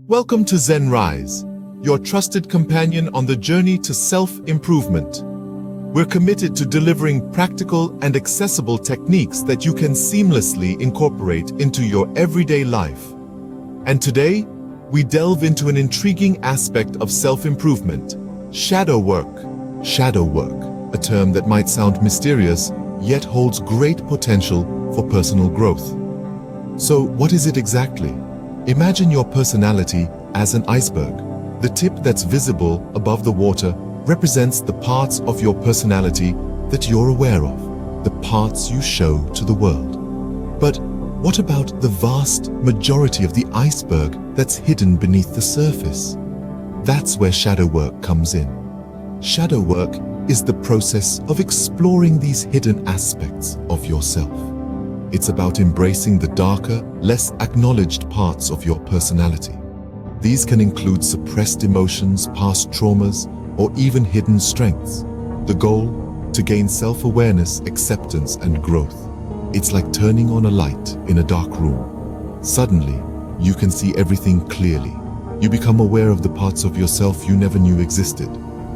Welcome to Zen Rise, your trusted companion on the journey to self-improvement. We're committed to delivering practical and accessible techniques that you can seamlessly incorporate into your everyday life. And today, we delve into an intriguing aspect of self-improvement: shadow work. Shadow work, a term that might sound mysterious, yet holds great potential for personal growth. So, what is it exactly? Imagine your personality as an iceberg. The tip that's visible above the water represents the parts of your personality that you're aware of, the parts you show to the world. But what about the vast majority of the iceberg that's hidden beneath the surface? That's where shadow work comes in. Shadow work is the process of exploring these hidden aspects of yourself. It's about embracing the darker, less acknowledged parts of your personality. These can include suppressed emotions, past traumas, or even hidden strengths. The goal? To gain self-awareness, acceptance, and growth. It's like turning on a light in a dark room. Suddenly, you can see everything clearly. You become aware of the parts of yourself you never knew existed.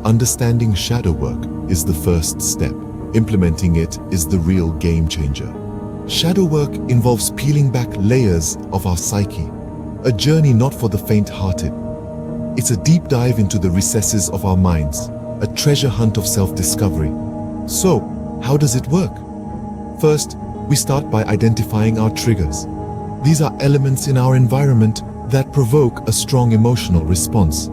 Understanding shadow work is the first step. Implementing it is the real game changer. Shadow work involves peeling back layers of our psyche, a journey not for the faint-hearted. It's a deep dive into the recesses of our minds, a treasure hunt of self-discovery. So, how does it work? First, we start by identifying our triggers. These are elements in our environment that provoke a strong emotional response.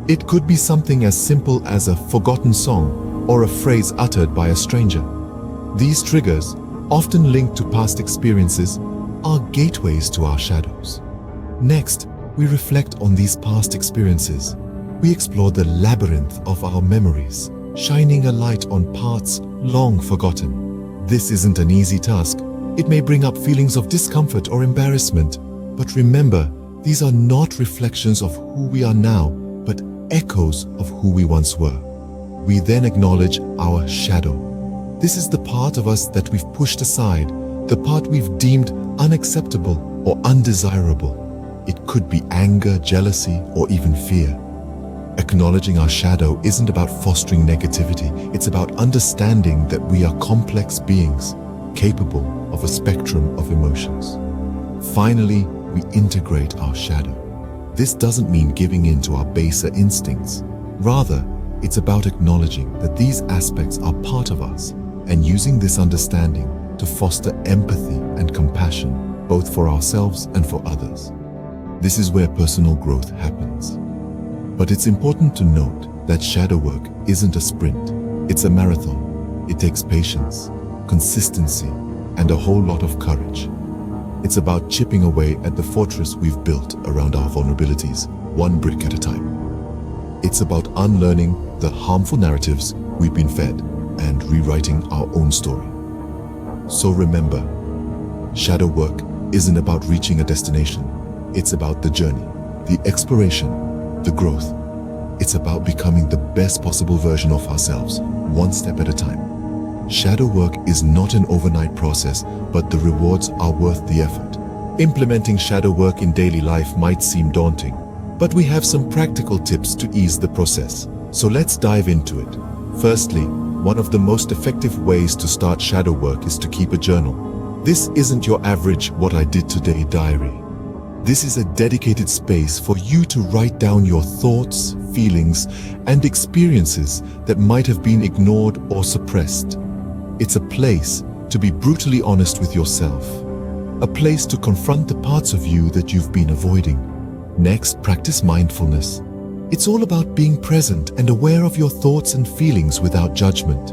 It could be something as simple as a forgotten song or a phrase uttered by a stranger. These triggers, often linked to past experiences, are gateways to our shadows. Next, we reflect on these past experiences. We explore the labyrinth of our memories, shining a light on parts long forgotten. This isn't an easy task. It may bring up feelings of discomfort or embarrassment, but remember, these are not reflections of who we are now, but echoes of who we once were. We then acknowledge our shadow. This is the part of us that we've pushed aside, the part we've deemed unacceptable or undesirable. It could be anger, jealousy, or even fear. Acknowledging our shadow isn't about fostering negativity. It's about understanding that we are complex beings, capable of a spectrum of emotions. Finally, we integrate our shadow. This doesn't mean giving in to our baser instincts. Rather, it's about acknowledging that these aspects are part of us and using this understanding to foster empathy and compassion, both for ourselves and for others. This is where personal growth happens. But it's important to note that shadow work isn't a sprint. It's a marathon. It takes patience, consistency, and a whole lot of courage. It's about chipping away at the fortress we've built around our vulnerabilities, one brick at a time. It's about unlearning the harmful narratives we've been fed and rewriting our own story. So remember, shadow work isn't about reaching a destination. It's about the journey, the exploration, the growth. It's about becoming the best possible version of ourselves, one step at a time. Shadow work is not an overnight process, but the rewards are worth the effort. Implementing shadow work in daily life might seem daunting, but we have some practical tips to ease the process. So let's dive into it. Firstly, one of the most effective ways to start shadow work is to keep a journal. This isn't your average "what I did today" diary. This is a dedicated space for you to write down your thoughts, feelings, and experiences that might have been ignored or suppressed. It's a place to be brutally honest with yourself, a place to confront the parts of you that you've been avoiding. Next, practice mindfulness. It's all about being present and aware of your thoughts and feelings without judgment.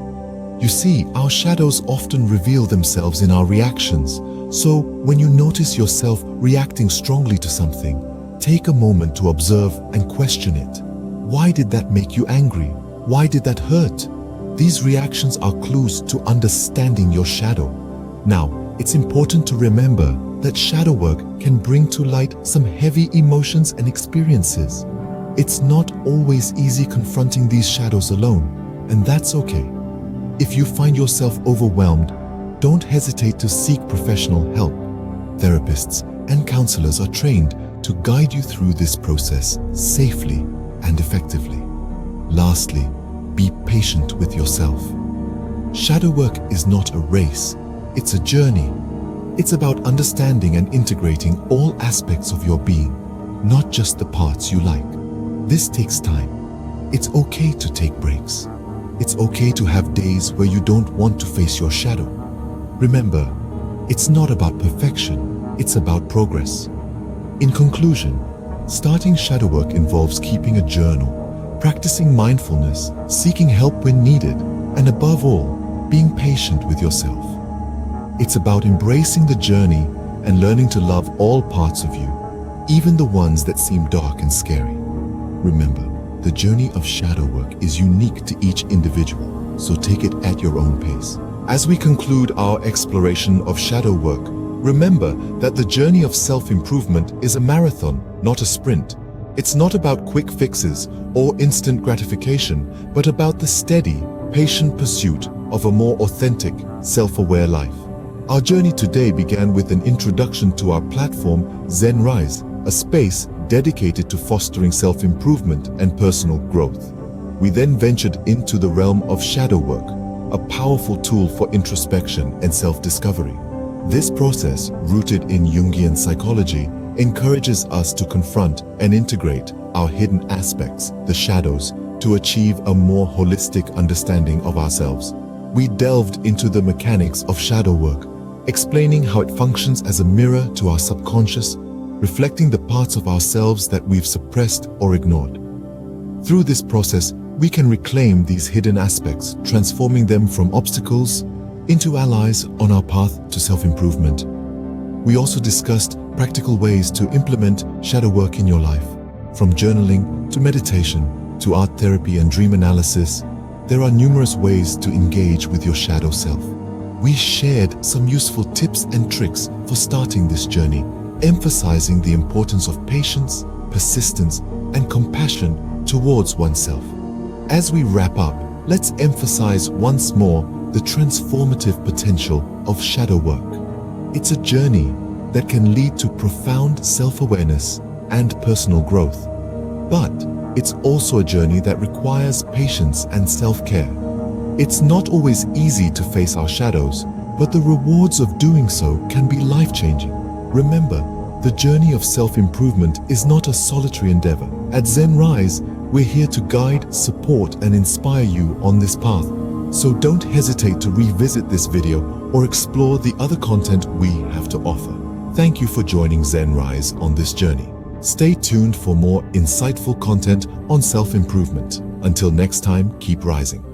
You see, our shadows often reveal themselves in our reactions. So, when you notice yourself reacting strongly to something, take a moment to observe and question it. Why did that make you angry? Why did that hurt? These reactions are clues to understanding your shadow. Now, it's important to remember that shadow work can bring to light some heavy emotions and experiences. It's not always easy confronting these shadows alone, and that's okay. If you find yourself overwhelmed, don't hesitate to seek professional help. Therapists and counselors are trained to guide you through this process safely and effectively. Lastly, be patient with yourself. Shadow work is not a race, it's a journey. It's about understanding and integrating all aspects of your being, not just the parts you like. This takes time. It's okay to take breaks. It's okay to have days where you don't want to face your shadow. Remember, it's not about perfection, it's about progress. In conclusion, starting shadow work involves keeping a journal, practicing mindfulness, seeking help when needed, and above all, being patient with yourself. It's about embracing the journey and learning to love all parts of you, even the ones that seem dark and scary. Remember, the journey of shadow work is unique to each individual, so take it at your own pace. As we conclude our exploration of shadow work, remember that the journey of self-improvement is a marathon, not a sprint. It's not about quick fixes or instant gratification, but about the steady, patient pursuit of a more authentic, self-aware life. Our journey today began with an introduction to our platform, Zen Rise, a space dedicated to fostering self-improvement and personal growth. We then ventured into the realm of shadow work, a powerful tool for introspection and self-discovery. This process, rooted in Jungian psychology, encourages us to confront and integrate our hidden aspects, the shadows, to achieve a more holistic understanding of ourselves. We delved into the mechanics of shadow work, explaining how it functions as a mirror to our subconscious, reflecting the parts of ourselves that we've suppressed or ignored. Through this process, we can reclaim these hidden aspects, transforming them from obstacles into allies on our path to self-improvement. We also discussed practical ways to implement shadow work in your life. From journaling to meditation to art therapy and dream analysis, there are numerous ways to engage with your shadow self. We shared some useful tips and tricks for starting this journey, emphasizing the importance of patience, persistence, and compassion towards oneself. As we wrap up, let's emphasize once more the transformative potential of shadow work. It's a journey that can lead to profound self-awareness and personal growth. But it's also a journey that requires patience and self-care. It's not always easy to face our shadows, but the rewards of doing so can be life-changing. Remember, the journey of self-improvement is not a solitary endeavor. At ZenRise, we're here to guide, support, and inspire you on this path. So don't hesitate to revisit this video or explore the other content we have to offer. Thank you for joining ZenRise on this journey. Stay tuned for more insightful content on self-improvement. Until next time, keep rising.